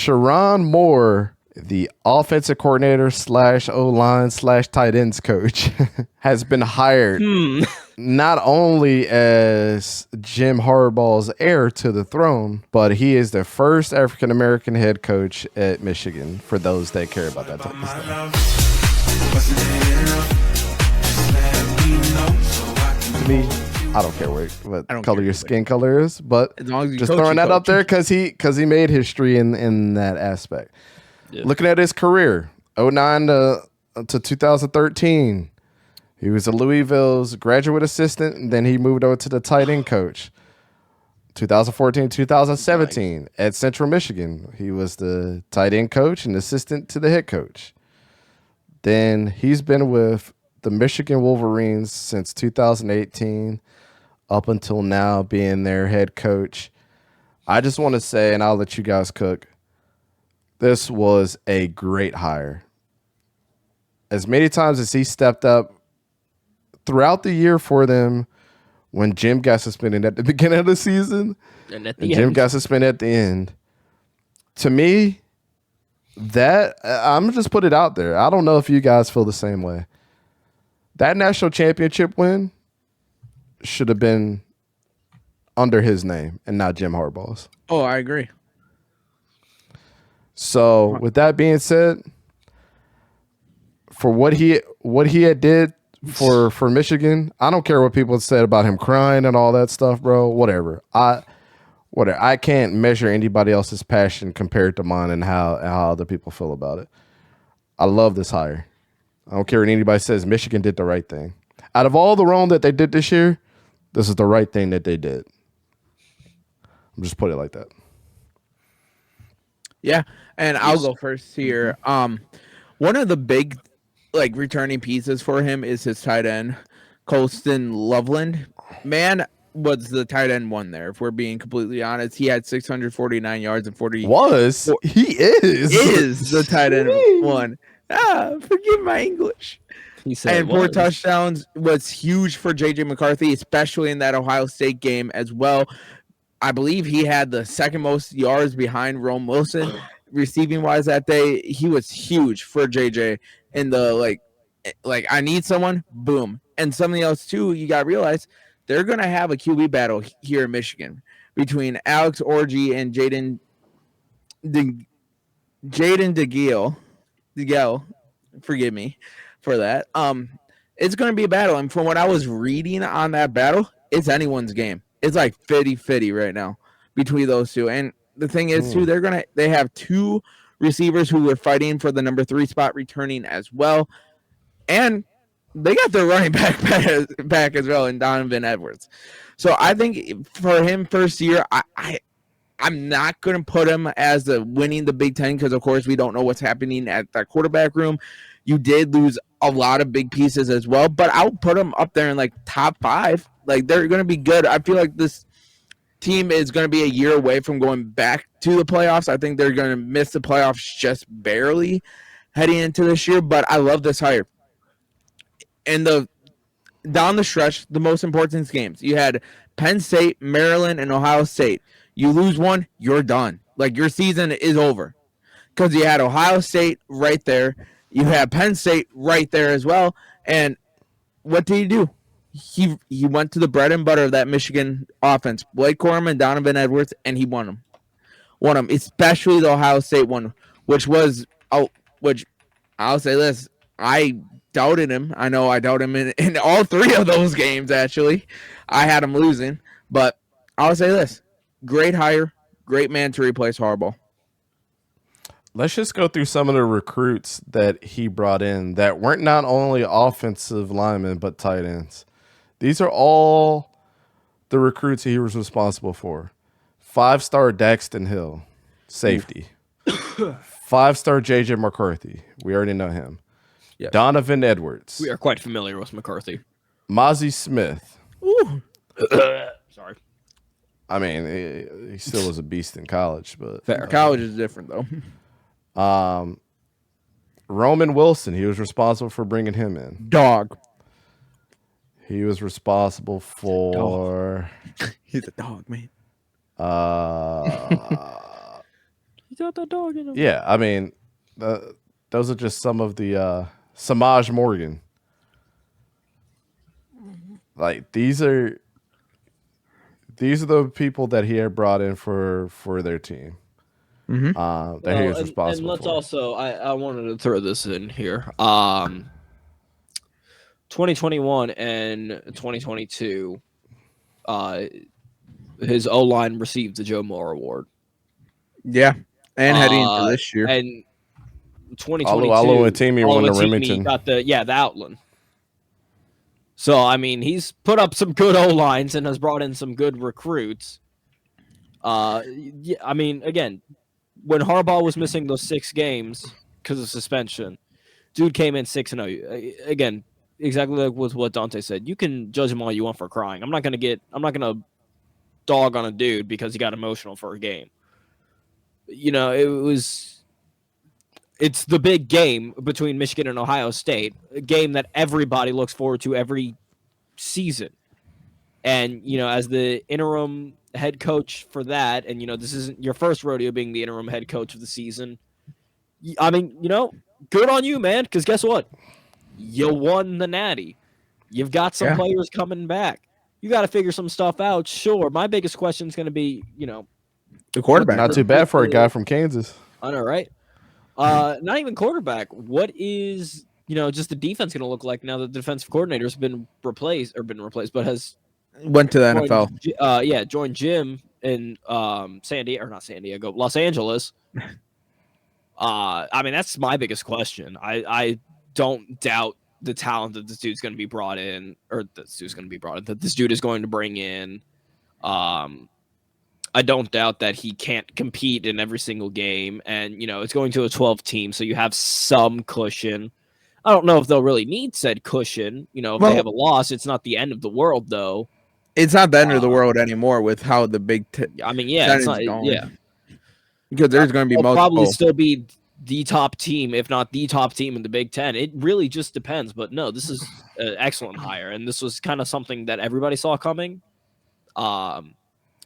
Sherrone Moore, the offensive coordinator / O-line / tight ends coach, has been hired not only as Jim Harbaugh's heir to the throne, but he is the first African American head coach at Michigan. For those that care about that type of stuff. To me, I don't care what color your skin color is, but as long as you just coach, throwing that coach. up there because he made history in that aspect. Yeah. Looking at his career, 2009 to 2013, he was a Louisville's graduate assistant, and then he moved over to the tight end coach. 2014, 2017 at Central Michigan, he was the tight end coach and assistant to the head coach. Then he's been with the Michigan Wolverines since 2018 up until now, being their head coach. I just want to say, and I'll let you guys cook, this was a great hire. As many times as he stepped up throughout the year for them, when Jim got suspended at the beginning of the season and Jim got suspended at the end, to me, that I'm going to just put it out there. I don't know if you guys feel the same way. That national championship win should have been under his name and not Jim Harbaugh's. Oh, I agree. So with that being said, for what he had did for Michigan, I don't care what people said about him crying and all that stuff, bro. Whatever. I can't measure anybody else's passion compared to mine and how other people feel about it. I love this hire. I don't care what anybody says. Michigan did the right thing. Out of all the wrong that they did this year, this is the right thing that they did. I'm just put it like that. Yeah, and I'll go first here. One of the big returning pieces for him is his tight end, Colston Loveland. Man, was the tight end one there, if we're being completely honest. He had 649 yards and 40. He is the tight end one. Forgive my English. He said and 4 touchdowns was huge for JJ McCarthy, especially in that Ohio State game as well. I believe he had the second most yards behind Rome Wilson receiving wise that day. He was huge for JJ in the I need someone, boom. And something else too, you got to realize they're going to have a QB battle here in Michigan between Alex Orji and Jaden DeGale. Forgive me for that. It's going to be a battle. And from what I was reading on that battle, it's anyone's game. It's like 50-50 right now between those two. And the thing is, too, they have 2 receivers who are fighting for the number 3 spot returning as well. And they got their running back as well in Donovan Edwards. So I think for him first year, I'm not going to put him as winning the Big Ten because, of course, we don't know what's happening at that quarterback room. You did lose a lot of big pieces as well, but I'll put them up there in top 5. They're going to be good. I feel like this team is going to be a year away from going back to the playoffs. I think they're going to miss the playoffs just barely heading into this year, but I love this hire. And down the stretch, the most important games, you had Penn State, Maryland, and Ohio State. You lose one, you're done. Your season is over because you had Ohio State right there. You had Penn State right there as well. And what did he do? He went to the bread and butter of that Michigan offense, Blake Corum and Donovan Edwards, and he won them, especially the Ohio State one, which I'll say this, I doubted him. I know I doubt him in all 3 of those games, actually. I had him losing, but I'll say this, great hire, great man to replace Harbaugh. Let's just go through some of the recruits that he brought in that weren't not only offensive linemen, but tight ends. These are all the recruits he was responsible for. 5-star Daxton Hill, safety. 5-star JJ McCarthy. We already know him. Yes. Donovan Edwards. We are quite familiar with McCarthy. Mozzie Smith. Ooh. Sorry. I mean, he still was a beast in college, but college is different though. Roman Wilson, he was responsible for bringing him in. Dog. He was responsible for. He's a dog, man. He's got the dog in him. Yeah, I mean, those are just some of the Samaj Morgan. Like these are the people that he had brought in for their team. Mm-hmm. That he Well, was and responsible let's for. also I wanted to throw this in here. 2021 and 2022, his O line received the Joe Moore Award. Yeah, and heading into this year, And Alu 2022, Atimi won the Remington. got the Outland. So I mean, he's put up some good O lines and has brought in some good recruits. Yeah, I mean, again, when Harbaugh was missing those 6 games because of suspension, dude came in 6-0. Again, exactly like with what Dante said. You can judge him all you want for crying. I'm not gonna dog on a dude because he got emotional for a game. You know, it's the big game between Michigan and Ohio State, a game that everybody looks forward to every season. And, you know, as the interim head coach for that, and, you know, this isn't your first rodeo being the interim head coach of the season. I mean, you know, good on you, man, because guess what? You won the Natty. You've got some players coming back. You got to figure some stuff out. Sure. My biggest question is going to be, you know, the quarterback. Not too bad for a guy from Kansas. I know, right? Not even quarterback. What is, you know, just the defense going to look like now that the defensive coordinator has been replaced, but has went to the joined, NFL. Joined Jim in Los Angeles. I mean, that's my biggest question. I don't doubt the talent that this dude's going to be brought in, that this dude is going to bring in. I don't doubt that he can't compete in every single game, and you know it's going to a 12 team, so you have some cushion. I don't know if they'll really need said cushion. You know, if they have a loss, it's not the end of the world, though. It's not the end of the world anymore with how the Big Ten. I mean, yeah, it's not. Going. Yeah, because there's going to be multiple. Probably still be the top team, if not the top team in the Big Ten. It really just depends. But no, this is an excellent hire, and this was kind of something that everybody saw coming.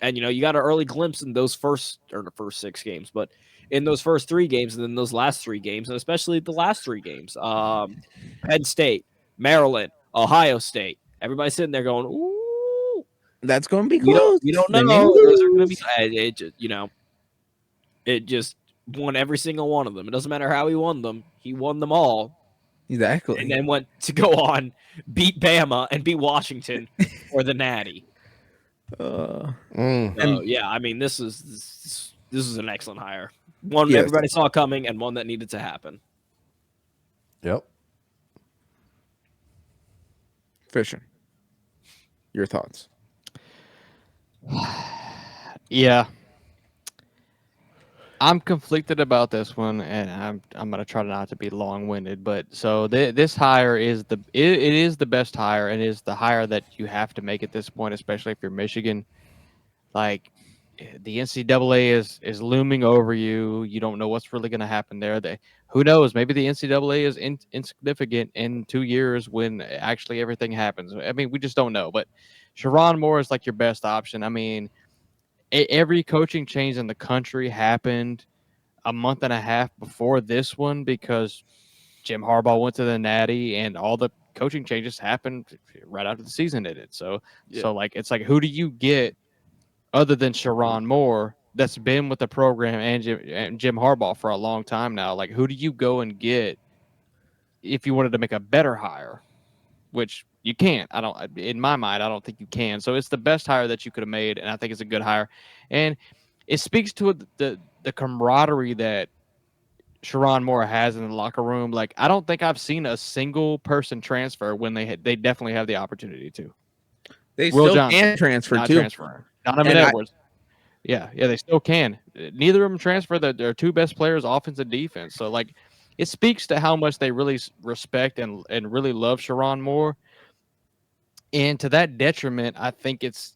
And you know, you got an early glimpse in the first 6 games, but in those first 3 games, and then those last 3 games, and especially the last 3 games, Penn State, Maryland, Ohio State, everybody's sitting there going, "Ooh, that's going to be close." You don't know. Those are going to be. You know, it just won every single one of them. It doesn't matter how he won them; he won them all. Exactly, and then went to go on, beat Bama, and beat Washington for the Natty. Yeah, I mean, this is an excellent hire. One everybody saw coming, and one that needed to happen. Yep. Fishing. Your thoughts? Yeah, I'm conflicted about this one, and I'm gonna try not to be long-winded. But so this hire is it is the best hire, and is the hire that you have to make at this point, especially if you're Michigan. Like, the NCAA is looming over you. You don't know what's really going to happen there. Who knows? Maybe the NCAA is insignificant in 2 years when actually everything happens. I mean, we just don't know. But Sherrone Moore is like your best option. I mean, every coaching change in the country happened a month and a half before this one because Jim Harbaugh went to the Natty, and all the coaching changes happened right after the season ended. So like, it's like, who do you get other than Sherrone Moore that's been with the program and Jim Harbaugh for a long time now? Like, who do you go and get if you wanted to make a better hire? Which you can't. In my mind, I don't think you can. So it's the best hire that you could have made, and I think it's a good hire. And it speaks to the camaraderie that Sherrone Moore has in the locker room. Like, I don't think I've seen a single person transfer when they definitely have the opportunity to. They Will still Johnson, can transfer too. Donovan Edwards. Yeah, they still can. Neither of them transfer their 2 best players, offense and defense. So, like, it speaks to how much they really respect and really love Sherrone Moore. And to that detriment, I think it's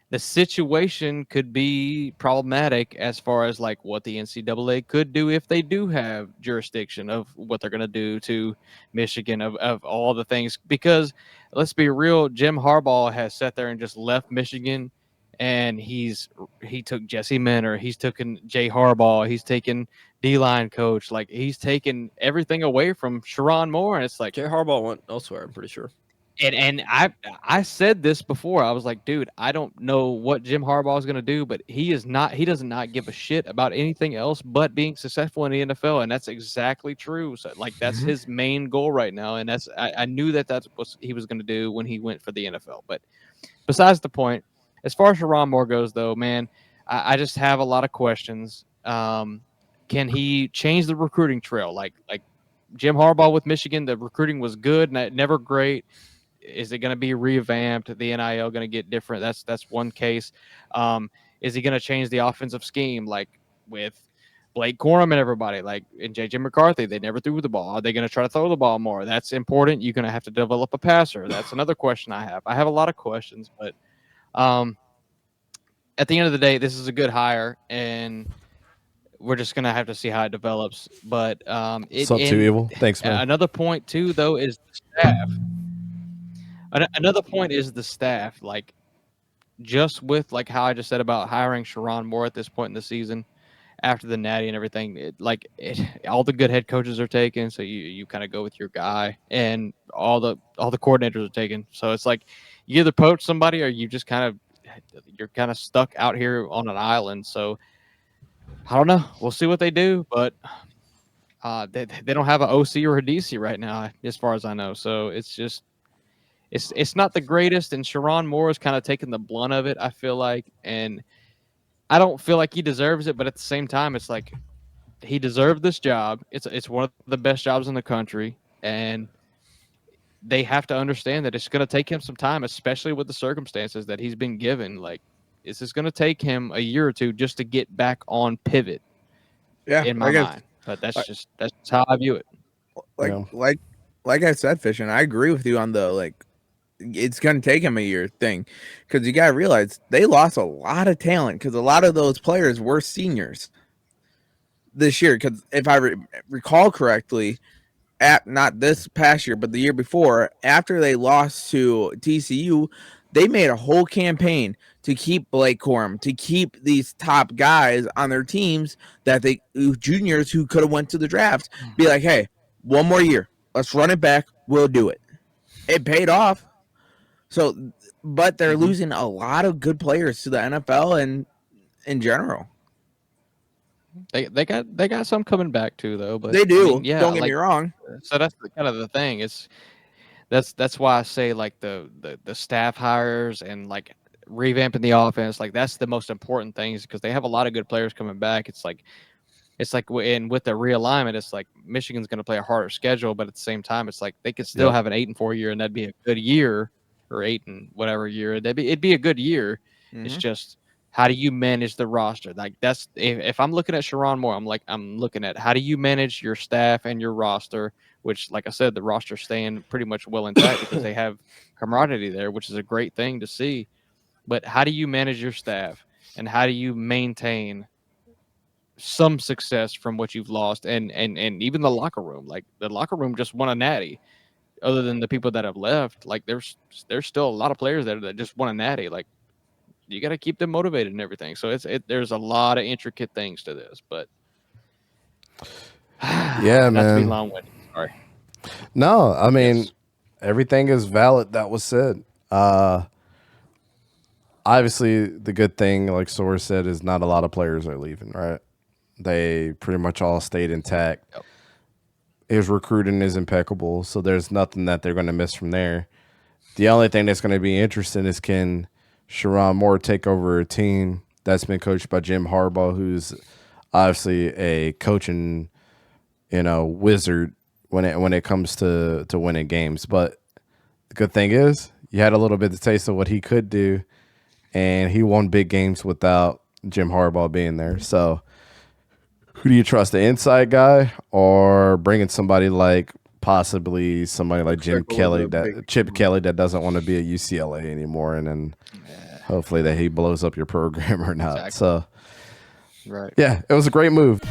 the situation could be problematic as far as like what the NCAA could do if they do have jurisdiction of what they're going to do to Michigan of all the things. Because let's be real, Jim Harbaugh has sat there and just left Michigan and he took Jesse Minter, he's taken Jay Harbaugh, he's taken D-line coach, like he's taken everything away from Sherrone Moore, and it's like Jay Harbaugh went elsewhere, I'm pretty sure. And I said this before. I was like, dude, I don't know what Jim Harbaugh is going to do, but he does not give a shit about anything else but being successful in the NFL, and that's exactly true. So like that's his main goal right now, and I knew that's what he was going to do when he went for the NFL. But besides the point, as far as Sherrone Moore goes, though, man, I just have a lot of questions. Can he change the recruiting trail? Like Jim Harbaugh with Michigan, the recruiting was good, never great. Is it going to be revamped? The NIL going to get different? That's one case. Is he going to change the offensive scheme like with Blake Corum and everybody? Like in JJ McCarthy, they never threw the ball. Are they going to try to throw the ball more? That's important. You're going to have to develop a passer. That's another question I have. I have a lot of questions, but at the end of the day, this is a good hire, and we're just going to have to see how it develops. But What's up, Too Evil? Thanks, man. Another point too, though, is the staff. Another point is the staff. Like, just with like how I just said about hiring Sherrone Moore at this point in the season, after the Natty and everything, all the good head coaches are taken, so you kind of go with your guy, and all the coordinators are taken. So it's like you either poach somebody or you're kind of stuck out here on an island. So I don't know. We'll see what they do, but they don't have an OC or a DC right now, as far as I know. So it's just. It's not the greatest, and Sherrone Moore is kind of taking the blunt of it, I feel like, and I don't feel like he deserves it, but at the same time, it's like he deserved this job. It's one of the best jobs in the country, and they have to understand that it's going to take him some time, especially with the circumstances that he's been given. Like, this is going to take him a year or two just to get back on pivot. Yeah, in my mind, but that's just how I view it. Like I said, Fish, and I agree with you on the it's going to take him a year thing, because you got to realize they lost a lot of talent because a lot of those players were seniors this year. Because if I recall correctly, not this past year, but the year before, after they lost to TCU, they made a whole campaign to keep Blake Corum, to keep these top guys on their teams that juniors who could have went to the draft, be like, hey, one more year, let's run it back, we'll do it. It paid off. So, but they're losing a lot of good players to the NFL and in general. They got some coming back too, though. But they do. I mean, yeah, don't get me wrong. So that's kind of the thing. That's why I say like the staff hires and like revamping the offense, like that's the most important things, because they have a lot of good players coming back. It's like and with the realignment, it's like Michigan's going to play a harder schedule, but at the same time, it's like they could still have an 8-4 year, and that'd be a good year, or 8 and whatever year. It'd be a good year. Mm-hmm. It's just, how do you manage the roster? Like that's if I'm looking at Sherrone Moore, I'm looking at how do you manage your staff and your roster, which, like I said, the roster's staying pretty much well intact because they have camaraderie there, which is a great thing to see. But how do you manage your staff, and how do you maintain some success from what you've lost, and even the locker room? Like the locker room just won a natty. Other than the people that have left, like there's still a lot of players there that just won a natty. Like you got to keep them motivated and everything. So there's a lot of intricate things to this, but yeah, man. Not to be long-winded. Sorry. No, I mean everything is valid that was said. Obviously, the good thing, like Soares said, is not a lot of players are leaving, right? They pretty much all stayed intact. Yep. His recruiting is impeccable, so there's nothing that they're going to miss from there. The only thing that's going to be interesting is, can Sherrone Moore take over a team that's been coached by Jim Harbaugh, who's obviously a coaching, wizard when it comes to winning games. But the good thing is, you had a little bit of taste of what he could do, and he won big games without Jim Harbaugh being there. So who do you trust, the inside guy or bringing somebody like possibly somebody like Chip Kelly that doesn't want to be at UCLA anymore, and then hopefully that he blows up your program or not. Exactly. So, right. Yeah, it was a great move.